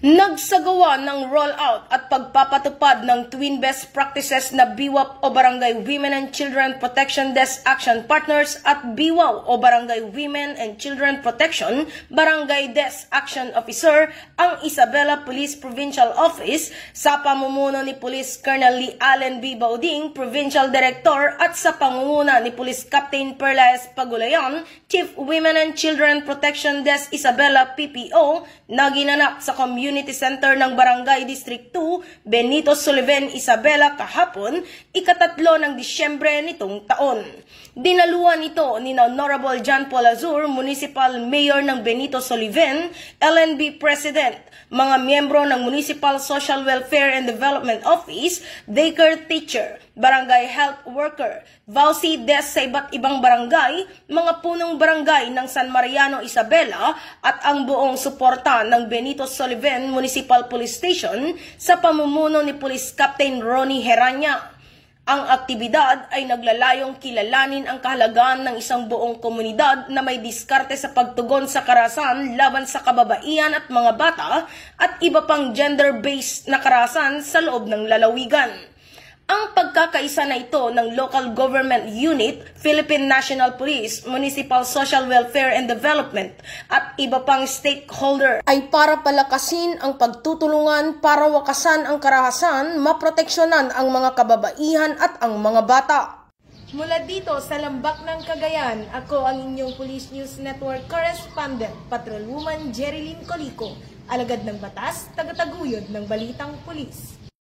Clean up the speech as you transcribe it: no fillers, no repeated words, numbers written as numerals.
Nagsagawa ng rollout at pagpapatupad ng twin best practices na BWAP o Barangay Women and Children Protection Desk Action Partners at BWAW o Barangay Women and Children Protection Barangay Desk Action Officer ang Isabela Police Provincial Office sa pamumuno ni Police Colonel Lee Allen B. Bauding, Provincial Director, at sa pangunguna ni Police Captain Perlaez Pagulayan, Chief Women and Children Protection Desk Isabela PPO, na ginanap sa Community Center ng Barangay District 2, Benito Sullivan, Isabela kahapon, ika-3 ng Disyembre nitong taon. Dinaluan ito ni Honorable John Paul Azur, Municipal Mayor ng Benito Sullivan, LNB President, mga miyembro ng Municipal Social Welfare and Development Office, daycare teacher, barangay health worker, VAUSI desk sa iba't ibang barangay, mga punong barangay ng San Mariano, Isabela, at ang buong suporta ng Benito Sullivan Municipal Police Station sa pamumuno ni Police Captain Ronnie Heranya. Ang aktibidad ay naglalayong kilalanin ang kahalagahan ng isang buong komunidad na may diskarte sa pagtugon sa karahasan laban sa kababaihan at mga bata at iba pang gender-based na karahasan sa loob ng lalawigan. Ang pagkakaisa na ito ng Local Government Unit, Philippine National Police, Municipal Social Welfare and Development at iba pang stakeholder ay para palakasin ang pagtutulungan para wakasan ang karahasan, maproteksyonan ang mga kababaihan at ang mga bata. Mula dito sa Lambak ng Cagayan, ako ang inyong Police News Network Correspondent, Patrolwoman Jerilyn Colico, alagad ng batas, tagataguyod ng balitang pulis.